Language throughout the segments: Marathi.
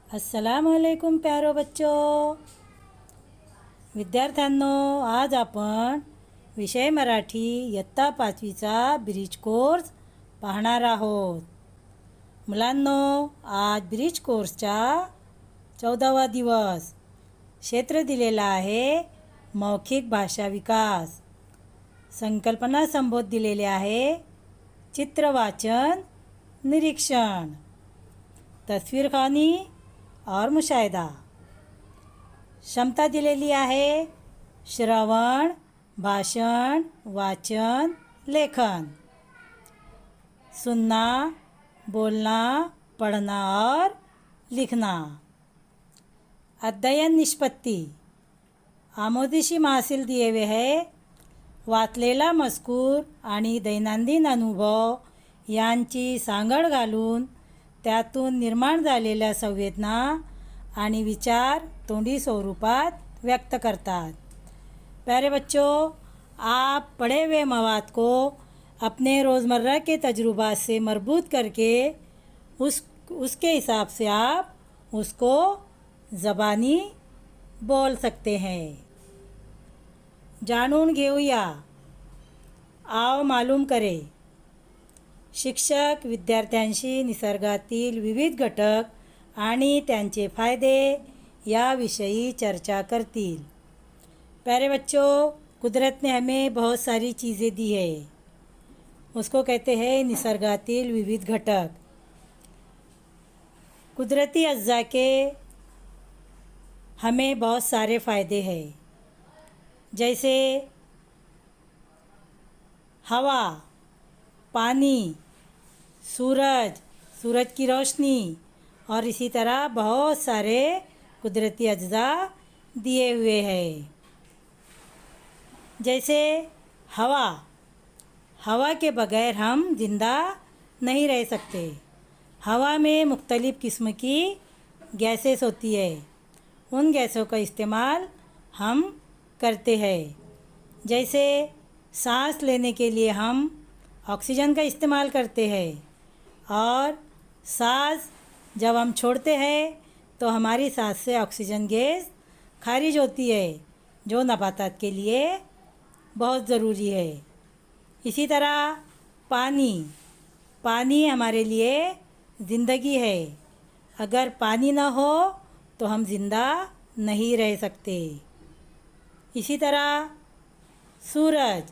अस्सलामुअलैकुम प्यारो बच्चों. विद्यार्थ्यांनो, आज आपण विषय मराठी इयत्ता 5वीचा ब्रिज कोर्स पाहणार आहोत. मुलांनो, आज ब्रिज कोर्सचा 14वा दिवस. क्षेत्र दिलेला आहे मौखिक भाषा विकास. संकल्पना संबोध दिलेले आहे चित्र वाचन, निरीक्षण, तस्वीर खानी और मुशाहिदा. क्षमता दिलेली आहे श्रवण, भाषण, वाचन, लेखन, सुनना, बोलना, पढ़ना और लिखना. अध्ययन निष्पत्ती. आमोदिशी महसील दिए हुए है. वाचलेला मजकूर आणि दैनंदिन अनुभव यांची सांगड घालून त्यातून निर्माण झालेल्या संवेदना आणि विचार तोंडी स्वरूपात व्यक्त करतात. प्यारे बच्चों, आप पढ़े हुए मवाद को अपने रोज़मर्रा के तजुर्बा से मरबूत करके उसके हिसाब से आप उसको ज़बानी बोल सकते हैं. जाणून घेऊया, आओ मालूम करे. शिक्षक विद्यार्थ्यांशी निसर्गातील विविध घटक आणि त्यांचे फायदे याविषयी चर्चा करतील. प्यारे बच्चों, कुदरत ने हमें बहुत सारी चीज़ें दी है. उसको कहते हैं निसर्गातील विविध घटक. कुदरती अज्जा के हमें बहुत सारे फ़ायदे हैं. जैसे हवा, पानी, सूरज की रोशनी और इसी तरह बहुत सारे कुदरती अज्जा दिए हुए हैं. जैसे हवा के बगैर हम ज़िंदा नहीं रह सकते. हवा में मुख्तलिफ़ किस्म की गैसेस होती है. उन गैसों का इस्तेमाल हम करते हैं. जैसे सांस लेने के लिए हम ऑक्सीजन का इस्तेमाल करते हैं और सांस जब हम छोड़ते हैं तो हमारी सांस से ऑक्सीजन गैस खारिज होती है, जो नबातात के लिए बहुत ज़रूरी है. इसी तरह पानी हमारे लिए ज़िंदगी है. अगर पानी ना हो तो हम ज़िंदा नहीं रह सकते. इसी तरह सूरज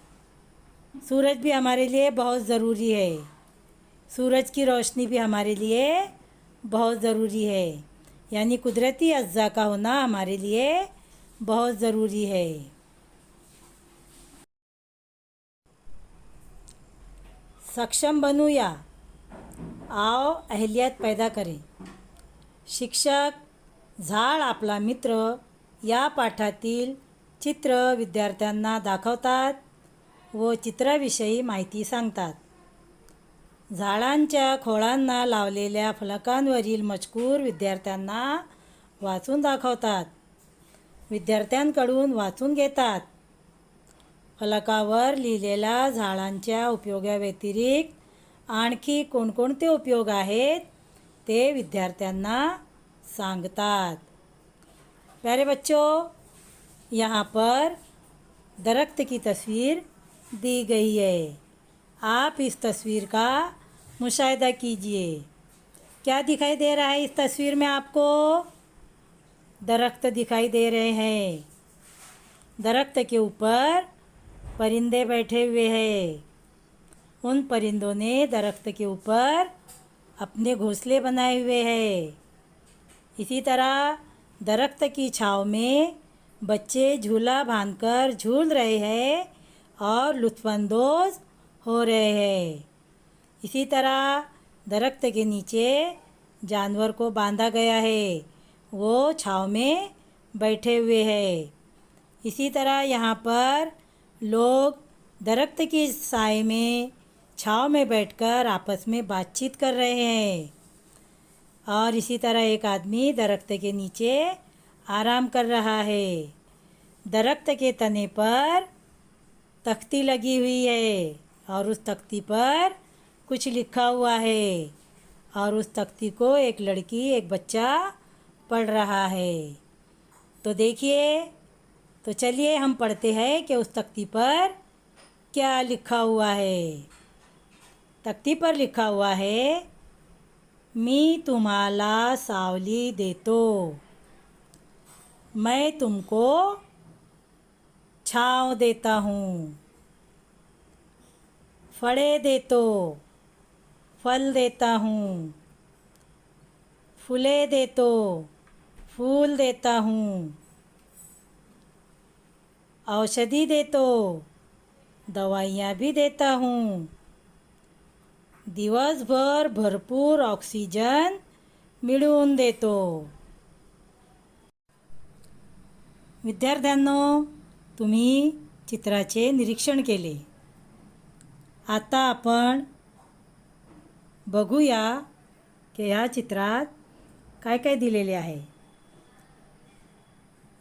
भी हमारे लिए बहुत ज़रूरी है. सूरज की रोशनी भी हमारे लिए बहुत ज़रूरी है. यानी कुदरती अज्जा का होना हमारे लिए बहुत ज़रूरी है. सक्षम बनूया, आओ अहलियत पैदा करें. शिक्षक झाड आपला मित्र या पाठातील चित्र विद्यार्थ्यांना दाखवतात व चित्राविषयी माहिती सांगतात. झाडांच्या खोडांना लावलेल्या फलकांवरील मजकूर विद्यार्थ्यांना वाचून दाखवतात. विद्यार्थ्यांकडून वाचून घेतात. फलकावर लिहिलेल्या झाडांच्या उपयोगाव्यतिरिक्त आणखी कोणकोणते उपयोग आहेत ते विद्यार्थ्यांना सांगतात. प्यारे बच्चों, यहाँ पर दरख्त की तस्वीर दी गई है. आप इस तस्वीर का मुशाहिदा कीजिए. क्या दिखाई दे रहा है इस तस्वीर में आपको? दरख्त दिखाई दे रहे हैं. दरख्त के ऊपर परिंदे बैठे हुए हैं. उन परिंदों ने दरख्त के ऊपर अपने घोंसले बनाए हुए हैं. इसी तरह दरख्त की छाँव में बच्चे झूला बांधकर झूल रहे हैं और लुत्फ़अंदोज़ हो रहे हैं. इसी तरह दरख्त के नीचे जानवर को बांधा गया है, वो छाँव में बैठे हुए हैं. इसी तरह यहाँ पर लोग दरख्त की साए में छाँव में बैठकर आपस में बातचीत कर रहे हैं. और इसी तरह एक आदमी दरख्त के नीचे आराम कर रहा है. दरख्त के तने पर तख्ती लगी हुई है और उस तख्ती पर कुछ लिखा हुआ है और उस तख्ती को एक लड़की एक बच्चा पढ़ रहा है। तो देखिए, तो चलिए हम पढ़ते हैं कि उस तख्ती पर क्या लिखा हुआ है। तख्ती पर लिखा हुआ है, मी तुम्हाला सावली देतो, मैं तुमको छाँव देता हूँ। फळे देतो, फल देता हूँ। फुले देतो, फूल देता हूँ। औषधि देतो, दवाइयाँ भी देता हूँ। दिवसभर भरपूर ऑक्सिजन मिळवून देतो। विद्यार्थ्यांनो, तुम्ही चित्राचे निरीक्षण केले. आता आपण बघूया की या चित्रात काय काय दिलेले आहे.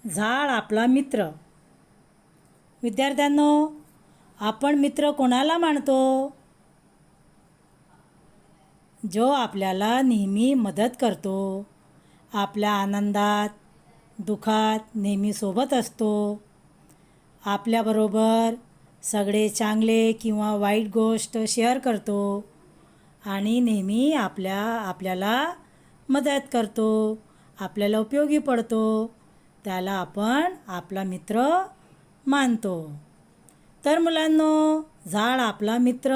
झाड आपला मित्र. विद्यार्थ्यांनो, आपण मित्र कोणाला मानतो? जो आपल्याला नेहमी मदत करतो, आपल्या आनंदात दुःखात नेहमी सोबत असतो, आपल्याबरोबर सगळे चांगले किंवा वाईट गोष्ट शेअर करतो आणि नेहमी आपल्याला मदत करतो, आपल्याला उपयोगी पडतो, त्याला आपण आपला मित्र मानतो. तर मुलांनो, झाड आपला मित्र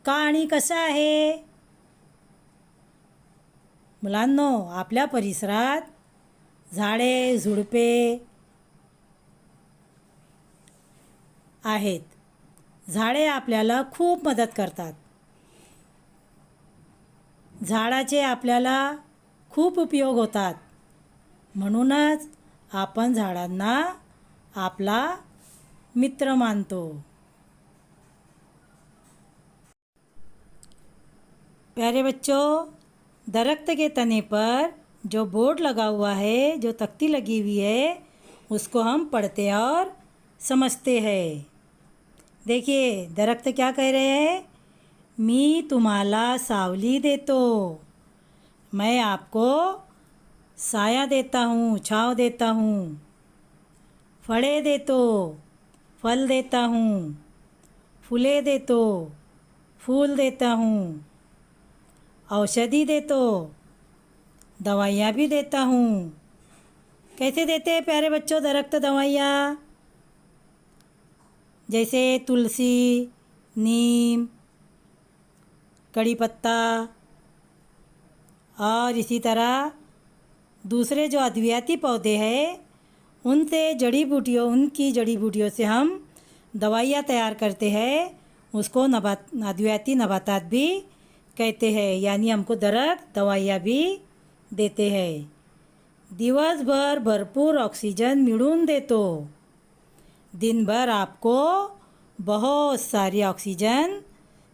का आणि कसा आहे? मुलांनो, आपल्या परिसरात झाडे झुडपे आहेत. झाडे आपल्याला खूप मदत करतात. झाडाचे आपल्याला खूप उपयोग होतात. म्हणूनच आपण झाडांना आपला मित्र मानतो. प्यारे बच्चों, दरख्त के तने पर जो बोर्ड लगा हुआ है, जो तख्ती लगी हुई है, उसको हम पढ़ते और समझते हैं. देखिए, दरख्त क्या कह रहे हैं? मी तुम्हाला सावली देतो, मैं आपको साया देता हूँ, छाँव देता हूँ. फळे देतो, फल देता हूँ. फुले देतो, फूल देता हूँ. औषधि देतो, दवाइयाँ भी देता हूँ. कैसे देते हैं प्यारे बच्चों दरख्त दवाइयाँ? जैसे तुलसी, नीम, कड़ी पत्ता और इसी तरह दूसरे जो अद्वियाती पौधे हैं, उनकी जड़ी बूटियों से हम दवाइयाँ तैयार करते हैं. उसको अद्वियाती नबातात भी कहते हैं. यानी हमको दरख्त दवाइयाँ भी देते हैं. दिवसभर भरपूर ऑक्सीजन मिळवून देतो. दिन भर आपको बहुत सारी ऑक्सीजन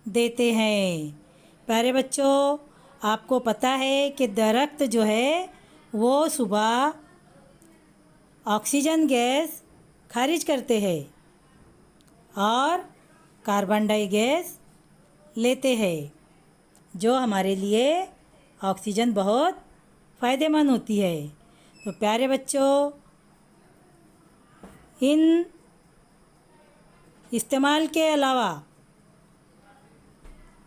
देते हैं. प्यारे बच्चों, आपको पता है कि दरख्त जो है वो सुबह ऑक्सीजन गैस खारिज करते हैं और कार्बन डाई गैस लेते हैं, जो हमारे लिए ऑक्सीजन बहुत फ़ायदेमंद होती है. तो प्यारे बच्चों, इन इस्तेमाल के अलावा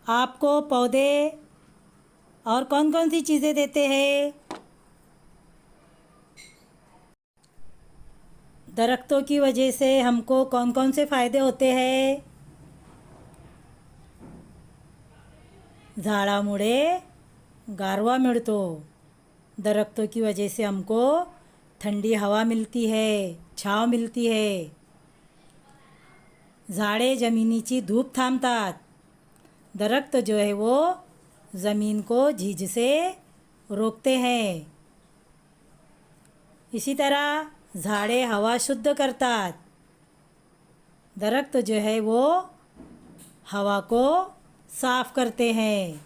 आपको पौधे और कौन कौन सी चीज़ें देते हैं? दरख्तों की वजह से हमको कौन कौन से फ़ायदे होते हैं? झाडामुळे गारवा मिळतो. दरख्तों की वजह से हमको ठंडी हवा मिलती है, छाँव मिलती है. झाडे जमिनीची धूप थांबतात. दरख्त जो है वो ज़मीन को झीज से रोकते हैं. इसी तरह झाड़े हवा शुद्ध करतात. दरख्त जो है वो हवा को साफ करते हैं.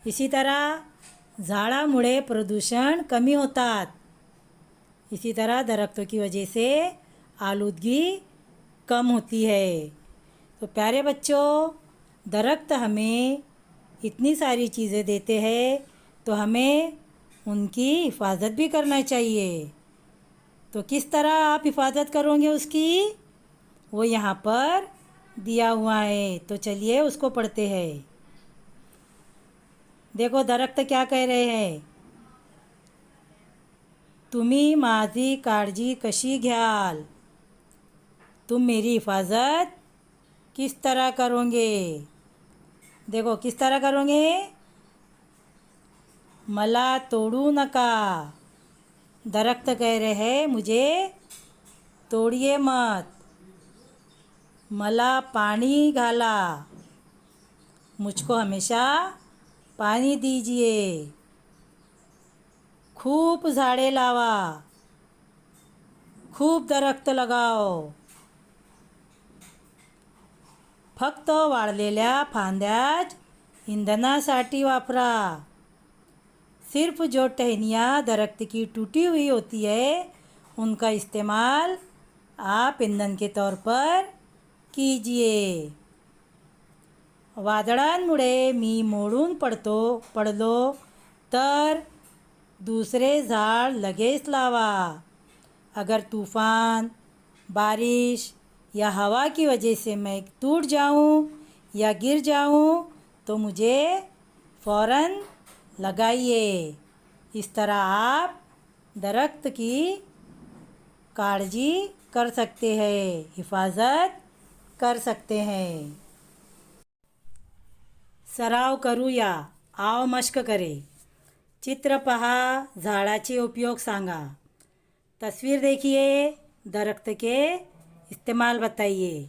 इसी तरह झाडामुळे प्रदूषण कमी होतात. इसी तरह दरख्तों की वजह से आलूदगी कम होती है. तो प्यारे बच्चों, दरख्त हमें इतनी सारी चीज़ें देते हैं, तो हमें उनकी हिफाजत भी करना चाहिए। तो किस तरह आप हिफाजत करोगे उसकी, वो यहाँ पर दिया हुआ है। तो चलिए उसको पढ़ते हैं। देखो दरख्त क्या कह रहे हैं, तुम्ही माझी काळजी कशी घ्याल, तुम मेरी हिफाजत किस तरह करोगे। देखो किस तरह करोगे, मला तोड़ू नका, दरख्त कह रहे हैं मुझे तोड़िए मत। मला पानी घाला, मुझको हमेशा पानी दीजिए। खूप झाडे लावा, खूप दरख्त लगाओ। फक्त वाळलेल्या फांद्याच ईंधनासाठी वापरा, सिर्फ जो टहनियाँ दरख्त की टूटी हुई होती है उनका इस्तेमाल आप ईंधन के तौर पर कीजिए। वादळांमुळे मी मोडून पडलो तर दूसरे झाड लगेच लावा। अगर तूफ़ान, बारिश या हवा की वजह से मैं टूट जाऊं या गिर जाऊं तो मुझे फ़ौरन लगाइए। इस तरह आप दरख्त की काळजी कर सकते हैं, हिफाजत कर सकते हैं। सराव करूया, आओ मश्क करे। चित्र पहा, झाडाचे उपयोग सांगा। तस्वीर देखिए, दरख्त के इस्तेमाल बताइए।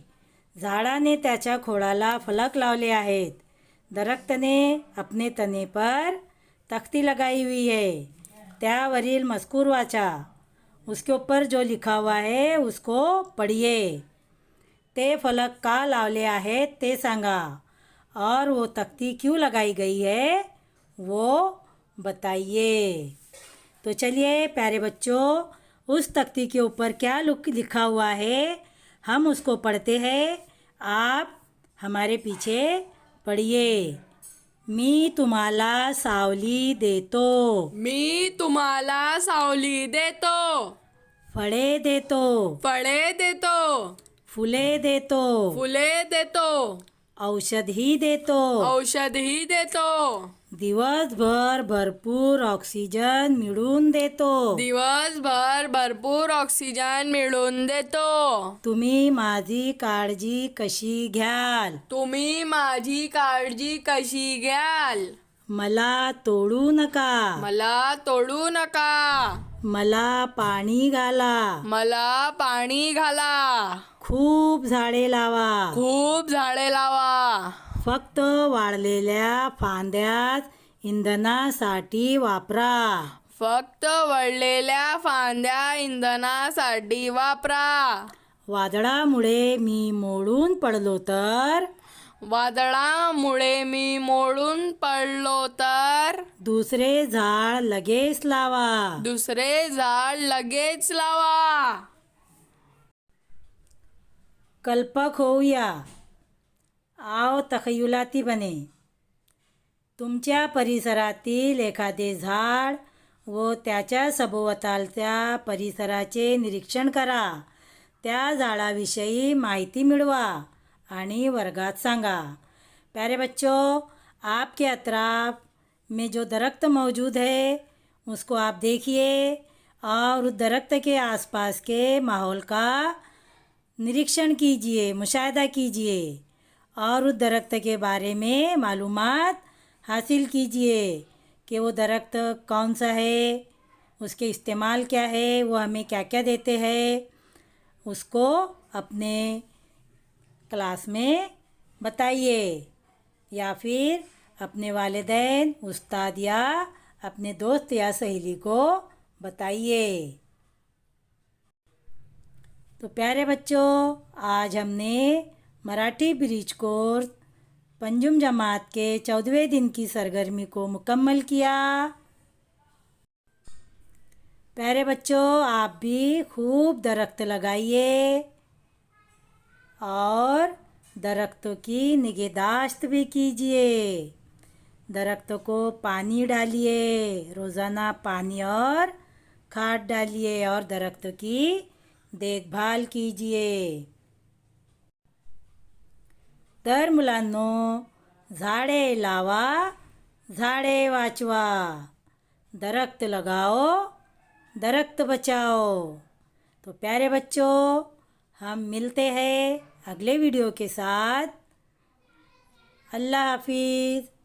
झाडाने त्याच्या खोडाला फलक लावले आहेत। दरख्त ने अपने तने पर तख्ती लगाई हुई है, त्यावरील मजकूर वाचा। उसके ऊपर जो लिखा हुआ है उसको पढ़िए। ते फलक का लावले आहेत ते सांगा, और वो तख्ती क्यों लगाई गई है वो बताइए। तो चलिए प्यारे बच्चों, उस तख्ती के ऊपर क्या लिखा हुआ है हम उसको पढ़ते हैं। आप हमारे पीछे पढ़िए। मी तुम्हाला सावली देतो, मी तुम्हाला सावली देतो, फळे देतो, फळे देतो, फुले देतो, फुले देतो, औषधही देतो, औषधही देतो, दिवसभर भरपूर ऑक्सिजन मिळवून देतो, दिवसभर भरपूर ऑक्सिजन मिळवून देतो। तुम्ही माझी काळजी कशी घ्याल, तुम्ही माझी काळजी कशी घ्याल, मला तोडू नका, मला तोडू नका, मला पाणी घाला, मला पाणी घाला, खूप झाडे लावा, खूप झाडे लावा, फक्त वाळलेल्या फांद्यात इंधनासाठी वापरा, फक्त वळलेल्या फांद्या इंधनासाठी वापरा। वादळामुळे मी मोडून पडलो तर वादळामुळे मी मोडून पडलो तर दुसरे झाड लगेच लावा, दुसरे झाड लगेच लावा। कल्पक होऊया, आओ तखयुलाती बने। तुमच्या परिसरातील एखादे झाड व त्याच्या सभोवतालच्या परिसराचे निरीक्षण करा। त्या झाडाविषयी माहिती मिळवा आणि वर्गात सांगा। प्यारे बच्चों, आपके अतराफ में जो दरख्त मौजूद है उसको आप देखिए और उस दरख्त के आसपास के माहौल का निरीक्षण कीजिए, मुशाहिदा कीजिए और उस दरख्त के बारे में मालूमात हासिल कीजिए कि वो दरख्त कौन सा है, उसके इस्तेमाल क्या है, वो हमें क्या क्या देते हैं, उसको अपने क्लास में बताइए या फिर अपने वालिदैन, उस्ताद या अपने दोस्त या सहेली को बताइए। तो प्यारे बच्चों, आज हमने मराठी ब्रिज कोर्स पंजुम जमात के 14वें दिन की सरगर्मी को मुकम्मल किया। प्यारे बच्चों, आप भी खूब दरख्त लगाइए और दरख्तों की निगहदाश्त भी कीजिए। दरख्त को पानी डालिए, रोज़ाना पानी और खाद डालिए और दरख्त की देखभाल कीजिए. तर मुलांनो, झाडे लावा, झाडे वाचवा. दरख्त लगाओ, दरख्त बचाओ. तो प्यारे बच्चों, हम मिलते हैं अगले वीडियो के साथ. अल्लाह हाफिज़.